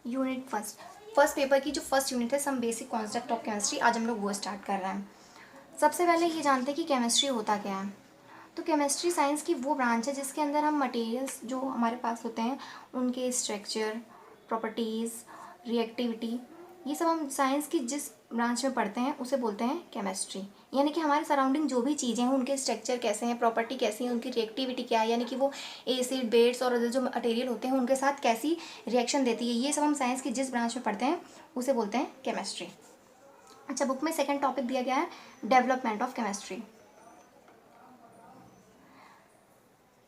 Unit first paper की जो first unit है some basic concept of chemistry, आज हम लोग वो स्टार्ट कर रहे हैं। सबसे पहले ये जानते हैं कि केमिस्ट्री होता क्या है। तो केमिस्ट्री साइंस की वो ब्रांच है जिसके अंदर हम मटेरियल्स जो हमारे पास होते हैं उनके स्ट्रक्चर, प्रॉपर्टीज़, रिएक्टिविटी, ये सब हम साइंस की जिस ब्रांच में पढ़ते हैं उसे बोलते हैं केमिस्ट्री। यानी कि हमारे सराउंडिंग जो भी चीज़ें हैं उनके स्ट्रक्चर कैसे हैं, प्रॉपर्टी कैसी है, उनकी रिएक्टिविटी क्या है, यानी कि वो एसिड, बेस और अदर जो मटेरियल होते हैं उनके साथ कैसी रिएक्शन देती है, ये सब हम साइंस की जिस ब्रांच में पढ़ते हैं उसे बोलते हैं केमिस्ट्री। अच्छा, बुक में सेकेंड टॉपिक दिया गया है development of chemistry.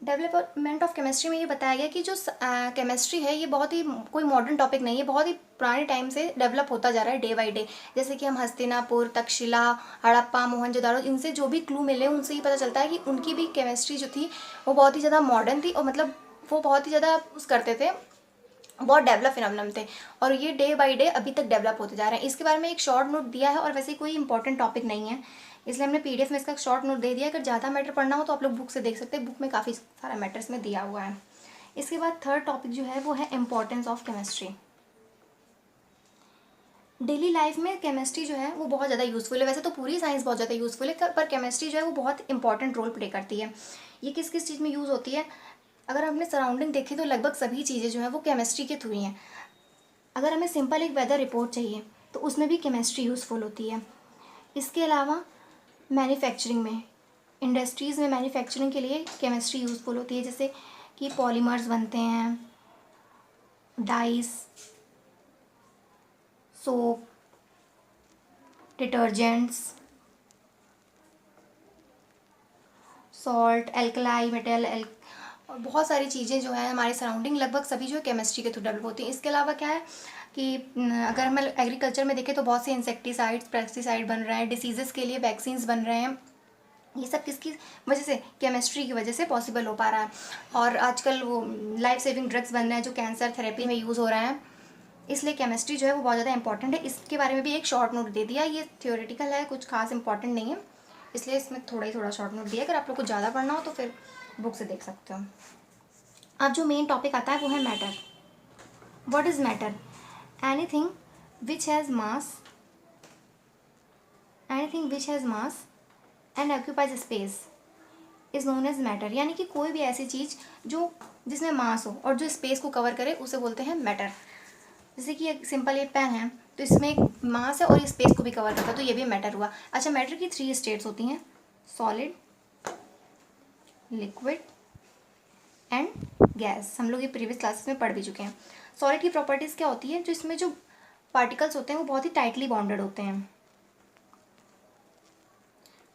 Development of chemistry में ये बताया गया कि जो केमिस्ट्री है ये बहुत ही कोई मॉडर्न टॉपिक नहीं है, बहुत ही पुराने टाइम से डेवलप होता जा रहा है डे बाय डे। जैसे कि हम हस्तिनापुर, तक्षशिला, हड़प्पा, मोहनजोदाड़ो, इनसे जो भी क्लू मिले उनसे ही पता चलता है कि उनकी भी केमिस्ट्री जो थी वो बहुत ही ज़्यादा मॉडर्न थी और मतलब वो बहुत ही ज़्यादा उस करते थे, बहुत डेवलप फिनोमिनन थे और ये डे बाय डे अभी तक डेवलप होते जा रहे हैं। इसके बारे में एक शॉर्ट नोट दिया है और वैसे कोई इंपॉर्टेंट टॉपिक नहीं है, इसलिए हमने पीडीएफ में इसका शॉर्ट नोट दे दिया। अगर ज़्यादा मैटर पढ़ना हो तो आप लोग बुक से देख सकते हैं, बुक में काफ़ी सारा मैटर इसमें दिया हुआ है। इसके बाद थर्ड टॉपिक जो है वो है importance of chemistry. Daily life में केमिस्ट्री जो है वो बहुत ज़्यादा यूज़फुल है। वैसे तो पूरी साइंस बहुत ज़्यादा यूज़फुल है, पर केमिस्ट्री जो है वो बहुत इंपॉर्टेंट रोल प्ले करती है। ये किस किस चीज़ में यूज़ होती है, अगर हम अपने सराउंडिंग देखें तो लगभग सभी चीज़ें जो हैं वो केमिस्ट्री के थ्रू ही हैं। अगर हमें सिंपल एक वेदर रिपोर्ट चाहिए तो उसमें भी केमिस्ट्री यूज़फुल होती है। इसके अलावा मैन्युफैक्चरिंग में, इंडस्ट्रीज़ में मैन्युफैक्चरिंग के लिए केमिस्ट्री यूज़फुल होती है, जैसे कि पॉलीमर्स बनते हैं, dice, soap, detergents, salt, alkali metal, और बहुत सारी चीज़ें जो है हमारे सराउंडिंग लगभग सभी जो है केमिस्ट्री के थ्रू डेवलप होती हैं। इसके अलावा क्या है कि अगर हम एग्रीकल्चर में देखें तो बहुत से इंसेक्टिसाइड्स, पेस्टिसाइड बन रहे हैं, डिसीज़ेस के लिए वैक्सीन्स बन रहे हैं। ये सब किसकी वजह से, केमिस्ट्री की वजह से पॉसिबल हो पा रहा है। और आजकल वो लाइफ सेविंग ड्रग्स बन रहे हैं जो कैंसर थेरेपी में यूज़ हो रहे हैं, इसलिए केमिस्ट्री जो है वो बहुत ज़्यादा इंपॉर्टेंट है। इसके बारे में भी एक शॉर्ट नोट दे दिया, ये थियोरेटिकल है, कुछ खास इंपॉर्टेंट नहीं है, इसलिए इसमें थोड़ा शॉर्ट नोट दिया। अगर आप लोग को ज़्यादा पढ़ना हो तो फिर बुक से देख सकते हो। अब जो मेन टॉपिक आता है वो है matter. What is matter? Anything which has mass, anything which has mass and occupies space is known as matter. यानी कि कोई भी ऐसी चीज़ जो जिसमें मास हो और जो स्पेस को कवर करे उसे बोलते हैं मैटर। जैसे कि एक सिंपल ये पेन है तो इसमें एक मास है और ये स्पेस को भी कवर करता है, तो ये भी मैटर हुआ। अच्छा, मैटर की 3 स्टेट्स होती हैं, सॉलिड, लिक्विड एंड गैस। हम लोग ये प्रीवियस क्लासेस में पढ़ भी चुके हैं। सॉलिड की प्रॉपर्टीज़ क्या होती है, जो इसमें जो पार्टिकल्स होते हैं वो बहुत ही टाइटली बॉन्डेड होते हैं,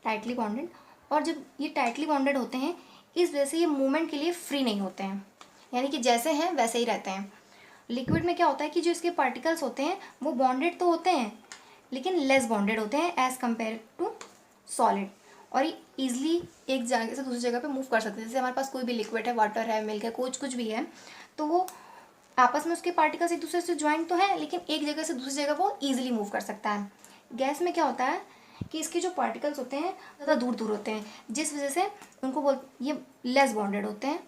टाइटली बॉन्डेड। और जब ये टाइटली बॉन्डेड होते हैं इस वजह से ये मूवमेंट के लिए फ्री नहीं होते हैं, यानी कि जैसे हैं वैसे ही रहते हैं। लिक्विड में क्या होता है कि जो इसके पार्टिकल्स होते हैं वो बॉन्डेड तो होते हैं लेकिन लेस बॉन्डेड होते हैं एज़ कम्पेयर टू सॉलिड, और ये ईजिली एक जगह से दूसरी जगह पे मूव कर सकते हैं। जैसे हमारे पास कोई भी लिक्विड है, वाटर है, मिल्क है, कुछ भी है, तो वो आपस में उसके पार्टिकल्स एक दूसरे से ज्वाइंट तो है लेकिन एक जगह से दूसरी जगह वो ईजिली मूव कर सकता है। गैस में क्या होता है कि इसके जो पार्टिकल्स होते हैं ज़्यादा दूर दूर होते हैं, जिस वजह से उनको ये लेस बॉन्डेड होते हैं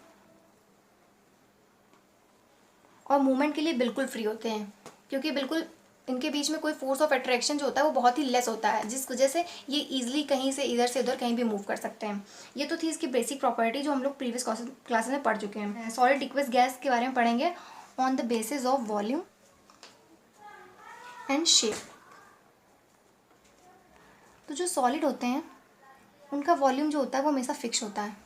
और मूवमेंट के लिए बिल्कुल फ्री होते हैं, क्योंकि बिल्कुल इनके बीच में कोई फोर्स ऑफ अट्रैक्शन जो होता है वो बहुत ही लेस होता है, जिस वजह से ये इजीली कहीं से इधर से उधर कहीं भी मूव कर सकते हैं। ये तो थी इसकी बेसिक प्रॉपर्टी जो हम लोग प्रीवियस क्लासेस में पढ़ चुके हैं। सॉलिड, लिक्विड, गैस के बारे में पढ़ेंगे on the basis of volume and shape. तो जो सॉलिड होते हैं उनका वॉल्यूम जो होता है वो हमेशा फिक्स होता है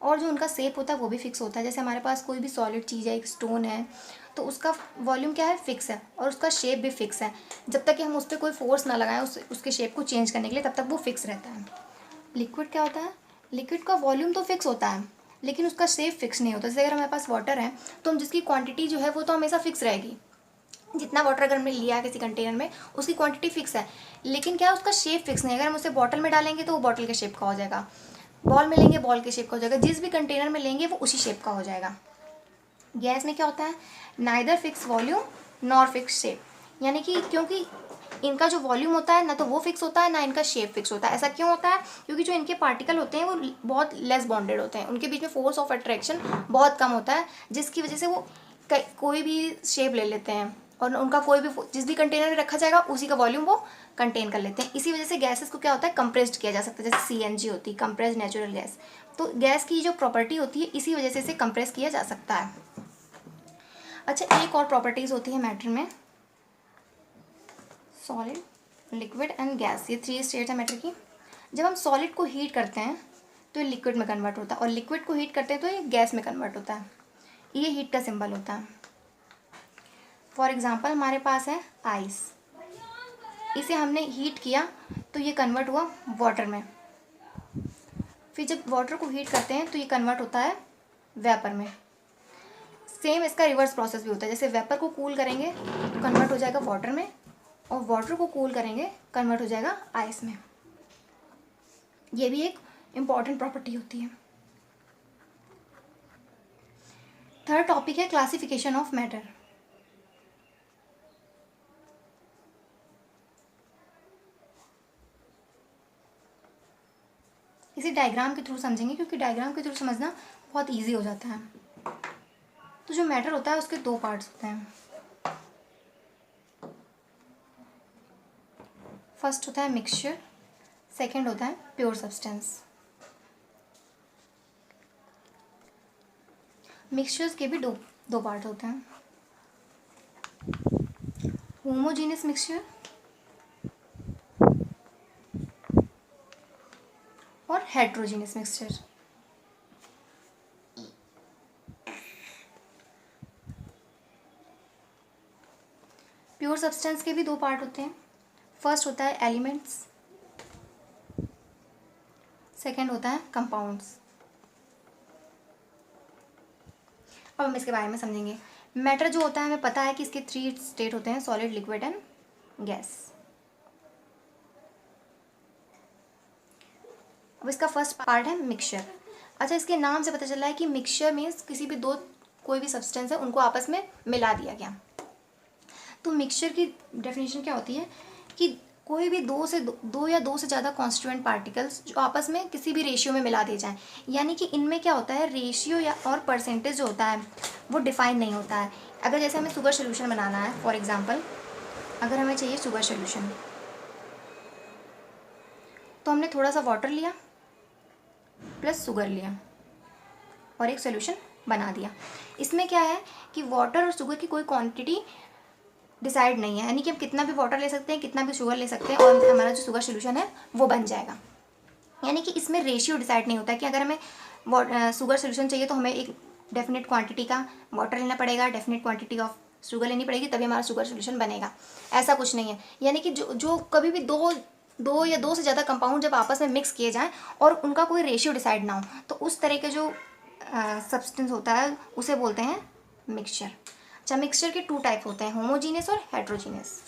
और जो उनका शेप होता है वो भी फिक्स होता है। जैसे हमारे पास कोई भी सॉलिड चीज़ है, एक स्टोन है, तो उसका वॉल्यूम क्या है, फिक्स है, और उसका शेप भी फिक्स है। जब तक कि हम उस पर कोई फोर्स ना लगाएं उसके शेप को चेंज करने के लिए, तब तक वो फिक्स रहता है। लिक्विड क्या होता है, लिक्विड का वॉल्यूम तो फिक्स होता है लेकिन उसका शेप फिक्स नहीं होता। जैसे अगर हमारे पास वाटर है तो हम जिसकी क्वान्टिटी जो है वो तो हमेशा फिक्स रहेगी, जितना वाटर अगर हमने लिया है किसी कंटेनर में उसकी क्वांटिटी फिक्स है, लेकिन क्या उसका शेप फिक्स नहीं है। अगर हम उसे बॉटल में डालेंगे तो वो बॉटल के शेप का हो जाएगा, बॉल में लेंगे बॉल के शेप का हो जाएगा, जिस भी कंटेनर में लेंगे वो उसी शेप का हो जाएगा। गैस में क्या होता है, neither fix volume nor fix shape, यानी कि क्योंकि इनका जो वॉल्यूम होता है ना तो वो फिक्स होता है ना इनका शेप फिक्स होता है। ऐसा क्यों होता है, क्योंकि जो इनके पार्टिकल होते हैं वो बहुत लेस बॉन्डेड होते हैं, उनके बीच में फोर्स ऑफ अट्रैक्शन बहुत कम होता है, जिसकी वजह से वो कोई भी शेप ले लेते हैं और उनका कोई भी जिस भी कंटेनर में रखा जाएगा उसी का वॉल्यूम वो कंटेन कर लेते हैं। इसी वजह से गैसेस को क्या होता है, कंप्रेस्ड किया जा सकता है, जैसे सीएनजी होती है, कंप्रेस्ड नेचुरल गैस। तो गैस की जो प्रॉपर्टी होती है इसी वजह से इसे कंप्रेस किया जा सकता है। अच्छा, एक और प्रॉपर्टीज़ होती है मैटर में, सॉलिड, लिक्विड एंड गैस, ये 3 स्टेट्स है मैटर की। जब हम सॉलिड को हीट करते हैं तो ये लिक्विड में कन्वर्ट होता है, और लिक्विड को हीट करते हैं तो ये गैस में कन्वर्ट होता है। ये हीट का सिंबल होता है। फॉर एग्जांपल हमारे पास है आइस, इसे हमने हीट किया तो ये कन्वर्ट हुआ वाटर में। फिर जब वाटर को हीट करते हैं तो ये कन्वर्ट होता है वेपर में। सेम इसका रिवर्स प्रोसेस भी होता है, जैसे वेपर को कूल करेंगे तो कन्वर्ट हो जाएगा वाटर में, और वाटर को कूल करेंगे कन्वर्ट हो जाएगा आइस में। ये भी एक इम्पॉर्टेंट प्रॉपर्टी होती है। थर्ड टॉपिक है क्लासिफिकेशन ऑफ मैटर। इसे डायग्राम के थ्रू समझेंगे, क्योंकि डायग्राम के थ्रू समझना बहुत इजी हो जाता है। तो जो मैटर होता है उसके 2 पार्ट्स होते हैं। फर्स्ट होता है मिक्सचर, सेकंड होता है प्योर सब्सटेंस। मिक्सचर्स के भी दो पार्ट होते हैं, होमोजीनियस मिक्सचर और हेट्रोजीनियस मिक्सचर। प्योर सब्सटेंस के भी 2 पार्ट होते हैं। फर्स्ट होता है एलिमेंट्स, सेकंड होता है कंपाउंड्स। अब हम इसके बारे में समझेंगे। मैटर जो होता है हमें पता है कि इसके 3 स्टेट होते हैं, सॉलिड, लिक्विड एंड गैस। अब इसका फर्स्ट पार्ट है मिक्सचर। अच्छा, इसके नाम से पता चल रहा है कि मिक्सचर मीन्स किसी भी कोई भी सब्सटेंस है उनको आपस में मिला दिया गया। तो मिक्सचर की डेफिनेशन क्या होती है कि कोई भी दो या दो से ज़्यादा कॉन्स्टिट्यूएंट पार्टिकल्स जो आपस में किसी भी रेशियो में मिला दिए जाएं। यानी कि इनमें क्या होता है, रेशियो या और परसेंटेज जो होता है वो डिफाइन नहीं होता है। अगर जैसे हमें शुगर सोल्यूशन बनाना है, फॉर एग्जांपल अगर हमें चाहिए शुगर सोल्यूशन, तो हमने थोड़ा सा वाटर लिया प्लस शुगर लिया और एक सोल्यूशन बना दिया। इसमें क्या है कि वाटर और शुगर की कोई क्वांटिटी डिसाइड नहीं है, यानी कि हम कितना भी वाटर ले सकते हैं, कितना भी शुगर ले सकते हैं और हमारा जो शुगर सोल्यूशन है वो बन जाएगा। यानी कि इसमें रेशियो डिसाइड नहीं होता है कि अगर हमें शुगर सोल्यूशन चाहिए तो हमें एक डेफिनेट क्वांटिटी का वाटर लेना पड़ेगा, डेफिनेट क्वांटिटी ऑफ शुगर लेनी पड़ेगी, तभी हमारा शुगर सोल्यूशन बनेगा। ऐसा कुछ नहीं है। यानी कि जो कभी भी दो या दो से ज़्यादा कंपाउंड जब आपस में मिक्स किए जाएँ और उनका कोई रेशियो डिसाइड ना हो, तो उस तरह के जो सब्सटेंस होता है उसे बोलते हैं मिक्सचर। अच्छा, मिक्सचर के 2 टाइप होते हैं, होमोजीनियस और हेट्रोजीनियस।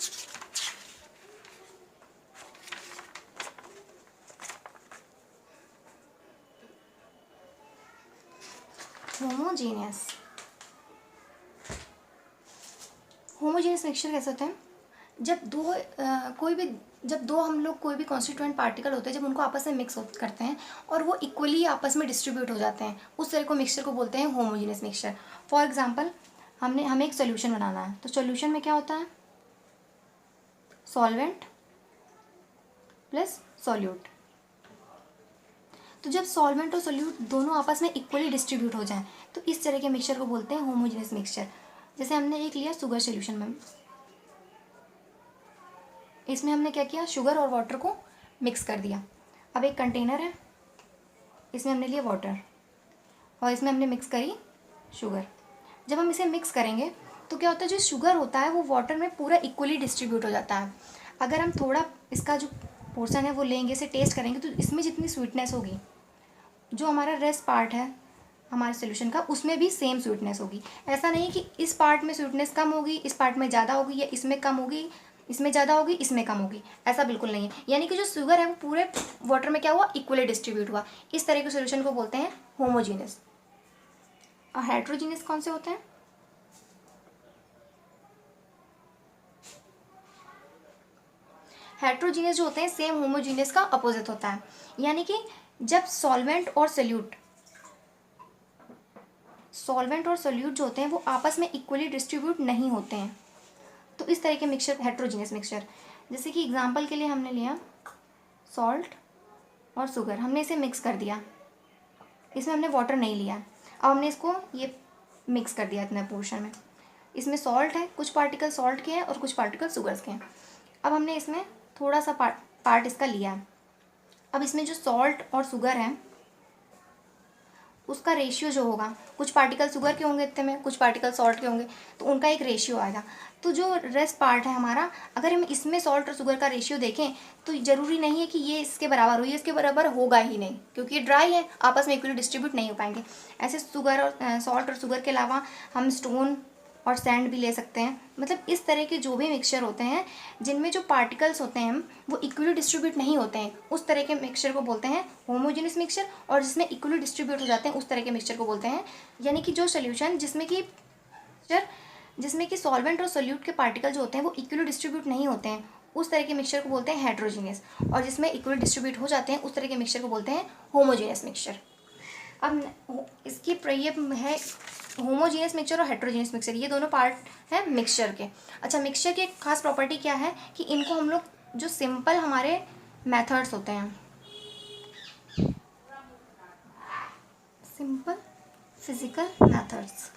होमोजीनियस मिक्सचर कैसे होते हैं, जब दो हम लोग कोई भी कॉन्स्टिट्यूएंट पार्टिकल होते हैं, जब उनको आपस में मिक्स करते हैं और वो इक्वली आपस में डिस्ट्रीब्यूट हो जाते हैं, उस तरह को मिक्सचर को बोलते हैं होमोजीनियस मिक्सचर। फॉर एग्जांपल हमें एक सोल्यूशन बनाना है, तो सोल्यूशन में क्या होता है, सॉल्वेंट प्लस सॉल्यूट। तो जब सॉल्वेंट और सोल्यूट दोनों आपस में इक्वली डिस्ट्रीब्यूट हो जाएं तो इस तरह के मिक्सचर को बोलते हैं होमोजीनियस मिक्सचर। जैसे हमने एक लिया शुगर सोल्यूशन में, इसमें हमने क्या किया, शुगर और वाटर को मिक्स कर दिया। अब एक कंटेनर है, इसमें हमने लिया वाटर और इसमें हमने मिक्स करी शुगर। जब हम इसे मिक्स करेंगे तो क्या होता है, जो शुगर होता है वो वाटर में पूरा इक्वली डिस्ट्रीब्यूट हो जाता है। अगर हम थोड़ा इसका जो पोर्शन है वो लेंगे, इसे टेस्ट करेंगे, तो इसमें जितनी स्वीटनेस होगी, जो हमारा रेस्ट पार्ट है हमारे सोल्यूशन का, उसमें भी सेम स्वीटनेस होगी। ऐसा नहीं कि इस पार्ट में स्वीटनेस कम होगी, इस पार्ट में ज़्यादा होगी, या इसमें कम होगी, इसमें ज़्यादा होगी, इसमें कम होगी, ऐसा बिल्कुल नहीं है। यानी कि जो शुगर है वो पूरे वाटर में क्या हुआ, इक्वली डिस्ट्रीब्यूट हुआ। इस तरह के सोल्यूशन को बोलते हैं होमोजीनियस। और हेट्रोजीनियस कौन से होते हैं, हेट्रोजीनियस जो होते हैं सेम होमोजीनियस का अपोजिट होता है। यानी कि जब सॉल्वेंट और सोल्यूट जो होते हैं वो आपस में इक्वली डिस्ट्रीब्यूट नहीं होते हैं, तो इस तरह के मिक्सचर हेट्रोजीनियस मिक्सचर, जैसे कि एग्जांपल के लिए हमने लिया सॉल्ट और शुगर, हमने इसे मिक्स कर दिया, इसमें हमने वाटर नहीं लिया, अब हमने इसको ये मिक्स कर दिया इतने पोर्शन में, इसमें सॉल्ट है, कुछ पार्टिकल सॉल्ट के हैं और कुछ पार्टिकल शुगर्स के हैं। अब हमने इसमें थोड़ा सा पार्ट इसका लिया है, अब इसमें जो सॉल्ट और शुगर है उसका रेशियो जो होगा, कुछ पार्टिकल शुगर के होंगे इतने में, कुछ पार्टिकल सॉल्ट के होंगे, तो उनका एक रेशियो आएगा। तो जो रेस्ट पार्ट है हमारा, अगर हम इसमें सॉल्ट और शुगर का रेशियो देखें तो ज़रूरी नहीं है कि ये इसके बराबर हो, ये इसके बराबर होगा ही नहीं, क्योंकि ये ड्राई है, आपस में इक्वली डिस्ट्रीब्यूट नहीं हो पाएंगे। ऐसे शुगर और सॉल्ट और शुगर के अलावा हम स्टोन और सैंड भी ले सकते हैं। मतलब इस तरह के जो भी मिक्सचर होते हैं जिनमें जो पार्टिकल्स होते हैं वो इक्वली डिस्ट्रीब्यूट नहीं होते हैं, उस तरह के मिक्सचर को बोलते हैं होमोजेनियस मिक्सचर, और जिसमें इक्वली डिस्ट्रीब्यूट हो जाते हैं उस तरह के मिक्सचर को बोलते हैं, यानी कि जो सोल्यूशन जिसमें कि सॉल्वेंट और सोल्यूट के पार्टिकल जो होते हैं वो इक्वली डिस्ट्रीब्यूट नहीं होते हैं, उस तरह के मिक्सचर को बोलते हैं हेट्रोजीनियस, और जिसमें इक्वली डिस्ट्रीब्यूट हो जाते हैं उस तरह के मिक्सचर को बोलते हैं होमोजेनियस मिक्सचर। अब इसकी ये है होमोजीनियस मिक्सचर और हेट्रोजीनियस मिक्सचर, ये दोनों पार्ट है मिक्सचर के। अच्छा, मिक्सचर की एक खास प्रॉपर्टी क्या है कि इनको हम लोग जो सिंपल हमारे मेथड्स होते हैं, सिंपल फिजिकल मेथड्स,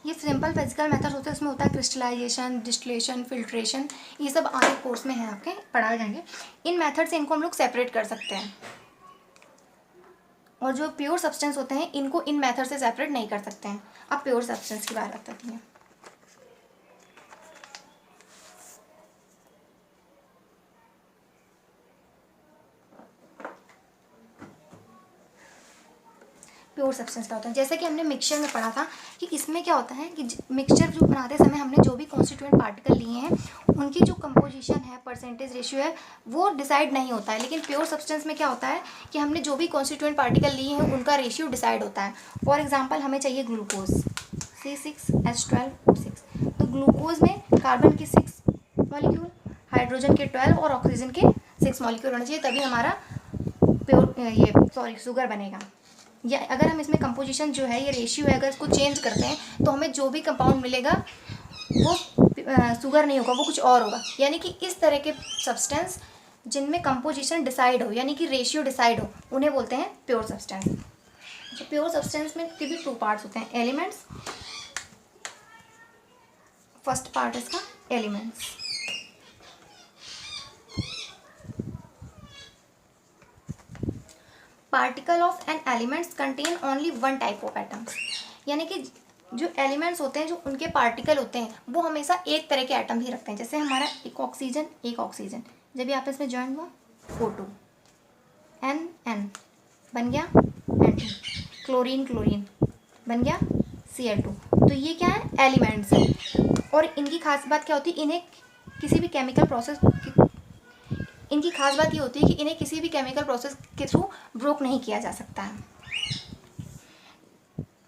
ये सिंपल फिजिकल मेथड्स होते हैं, उसमें होता है क्रिस्टलाइजेशन, डिस्टिलेशन, फिल्ट्रेशन, ये सब आगे कोर्स में है आपके पढ़ाए जाएंगे। इन मेथड से इनको हम लोग सेपरेट कर सकते हैं, और जो प्योर सब्सटेंस होते हैं इनको इन मेथड से सेपरेट नहीं कर सकते हैं। अब प्योर सब्सटेंस की बात आती है। प्योर सब्सटेंस क्या होता है, जैसे कि हमने मिक्सचर में पढ़ा था कि इसमें क्या होता है कि मिक्सचर जो बनाते समय हमने जो भी कॉन्स्टिट्यूएंट पार्टिकल लिए हैं उनकी जो कंपोजिशन है, परसेंटेज रेशियो है, वो डिसाइड नहीं होता है। लेकिन प्योर सब्सटेंस में क्या होता है कि हमने जो भी कॉन्स्टिट्यूएंट पार्टिकल लिए हैं उनका रेशियो डिसाइड होता है। फॉर एग्जाम्पल हमें चाहिए ग्लूकोज C6H12O6, तो ग्लूकोज में कार्बन के 6 मॉलिक्यूल, हाइड्रोजन के 12 और ऑक्सीजन के 6 मॉलिक्यूल होना चाहिए, तभी हमारा प्योर शुगर बनेगा। या अगर हम इसमें कंपोजिशन जो है, ये रेशियो है, अगर इसको चेंज करते हैं तो हमें जो भी कंपाउंड मिलेगा वो शुगर नहीं होगा, वो कुछ और होगा। यानी कि इस तरह के सब्सटेंस जिनमें कंपोजिशन डिसाइड हो, यानी कि रेशियो डिसाइड हो, उन्हें बोलते हैं प्योर सब्सटेंस। जो प्योर सब्सटेंस में के भी 2 पार्ट्स होते हैं, एलिमेंट्स, फर्स्ट पार्ट इसका elements, particle of an elements contain only one type of atoms, यानी कि जो एलिमेंट्स होते हैं, जो उनके पार्टिकल होते हैं वो हमेशा एक तरह के एटम ही रखते हैं। जैसे हमारा एक ऑक्सीजन जब भी आपस में ज्वाइन हुआ O2, N बन गया N2, क्लोरीन बन गया Cl2। तो ये क्या है, एलिमेंट्स है। और इनकी खास बात क्या होती है, इन्हें किसी भी केमिकल प्रोसेस के थ्रू ब्रोक नहीं किया जा सकता है।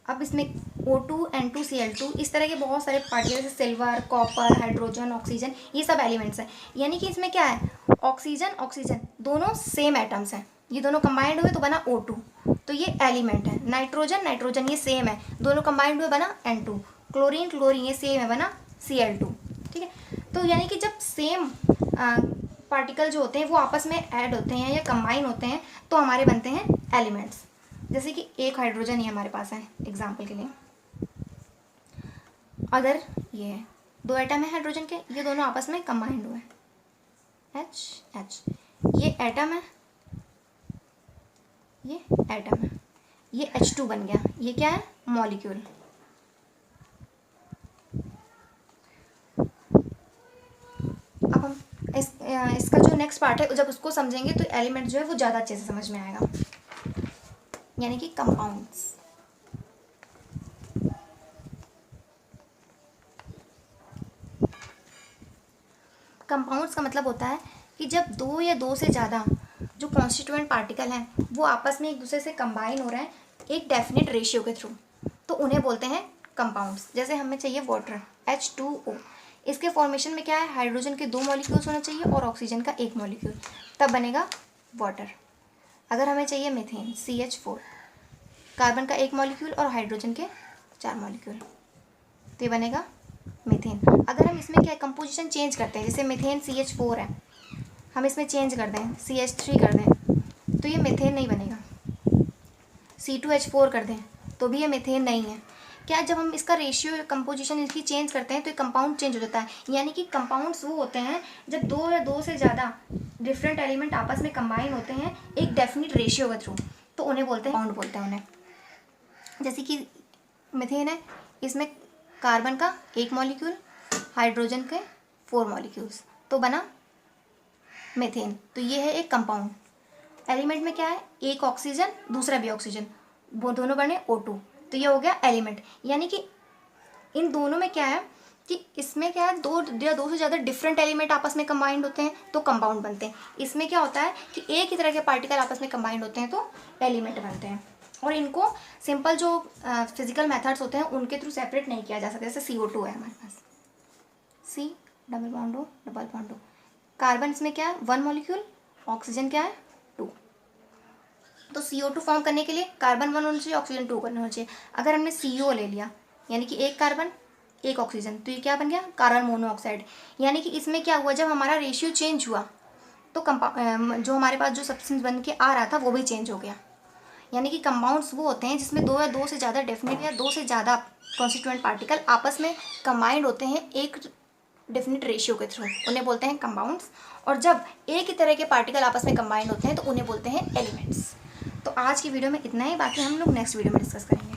अब इसमें O2, N2, Cl2 इस तरह के बहुत सारे पार्टिकल, जैसे सिल्वर, कॉपर, हाइड्रोजन, ऑक्सीजन, ये सब एलिमेंट्स हैं। यानी कि इसमें क्या है, ऑक्सीजन दोनों सेम एटम्स हैं, ये दोनों कंबाइंड हुए तो बना O2, तो ये एलिमेंट है। नाइट्रोजन ये सेम है, दोनों कंबाइंड हुए बना N2। क्लोरीन ये सेम है, बना Cl2। ठीक है, तो यानी कि जब सेम पार्टिकल जो होते हैं वो आपस में ऐड होते हैं या कंबाइन होते हैं तो हमारे बनते हैं एलिमेंट्स। जैसे कि एक हाइड्रोजन ही हमारे पास है एग्जाम्पल के लिए, अगर ये है 2 एटम है हाइड्रोजन के, ये दोनों आपस में कंबाइंड हुए H, ये एटम है, ये एटम है, ये H2 बन गया, ये क्या है, मॉलिक्यूल। अब हम इसका जो नेक्स्ट पार्ट है जब उसको समझेंगे तो एलिमेंट जो है वो ज़्यादा अच्छे से समझ में आएगा, यानी कि कंपाउंड्स। कंपाउंड्स का मतलब होता है कि जब 2 या 2 से ज़्यादा जो कॉन्स्टिट्यूएंट पार्टिकल हैं वो आपस में एक दूसरे से कंबाइन हो रहे हैं एक डेफिनेट रेशियो के थ्रू, तो उन्हें बोलते हैं कंपाउंड्स। जैसे हमें चाहिए वाटर H2O, इसके फॉर्मेशन में क्या है, हाइड्रोजन के 2 मॉलिक्यूल्स होना चाहिए और ऑक्सीजन का 1 मॉलिक्यूल, तब बनेगा वाटर। अगर हमें चाहिए मीथेन CH4, कार्बन का 1 मॉलिक्यूल और हाइड्रोजन के 4 मॉलिक्यूल, तो ये बनेगा मीथेन। अगर हम इसमें क्या है कंपोजिशन चेंज करते हैं, जैसे मीथेन CH4 है, हम इसमें चेंज कर दें CH3 कर दें तो ये मीथेन नहीं बनेगा। C2H4 कर दें तो भी ये मीथेन नहीं है। क्या जब हम इसका रेशियो कंपोजिशन इसकी चेंज करते हैं तो ये कंपाउंड चेंज हो जाता है। यानी कि कंपाउंड्स वो होते हैं जब दो या दो से ज़्यादा डिफरेंट एलिमेंट आपस में कंबाइन होते हैं एक डेफिनिट रेशियो के थ्रू, तो उन्हें बोलते हैं कंपाउंड बोलते हैं उन्हें। जैसे कि मीथेन है, इसमें कार्बन का 1 मॉलिक्यूल, हाइड्रोजन के 4 मॉलिक्यूल्स, तो बना मीथेन। तो ये है एक कंपाउंड। एलिमेंट में क्या है, एक ऑक्सीजन दूसरा भी ऑक्सीजन, वो दोनों बने O2, तो ये हो गया एलिमेंट। यानी कि इन दोनों में क्या है कि इसमें क्या है दो या दो से ज़्यादा डिफरेंट एलिमेंट आपस में कंबाइंड होते हैं तो कंपाउंड बनते हैं। इसमें क्या होता है कि एक ही तरह के पार्टिकल आपस में कंबाइंड होते हैं तो एलिमेंट बनते हैं। और इनको सिंपल जो फिजिकल मेथड्स होते हैं उनके थ्रू सेपरेट नहीं किया जा सकता। जैसे CO2 है हमारे पास, C double bond O double bond O, carbon इसमें क्या है 1 मॉलिक्यूल, ऑक्सीजन क्या है 2। तो CO2 फॉर्म करने के लिए कार्बन 1 होना चाहिए, ऑक्सीजन 2 करना होना चाहिए। अगर हमने CO ले लिया यानी कि एक कार्बन एक ऑक्सीजन, तो ये क्या बन गया कार्बन मोनोऑक्साइड। यानी कि इसमें क्या हुआ, जब हमारा रेशियो चेंज हुआ तो जो हमारे पास जो सब्सटेंस बन के आ रहा था वो भी चेंज हो गया। यानी कि कंपाउंड्स वो होते हैं जिसमें दो या दो से ज़्यादा डेफिनेट या दो से ज़्यादा कॉन्स्टिट्यूएंट पार्टिकल आपस में कंबाइंड होते हैं एक डेफिनेट रेशियो के थ्रू, उन्हें बोलते हैं कंपाउंड्स। और जब एक ही तरह के पार्टिकल आपस में कंबाइंड होते हैं तो उन्हें बोलते हैं एलिमेंट्स। तो आज की वीडियो में इतना ही, बाकी हम लोग नेक्स्ट वीडियो में डिस्कस करेंगे।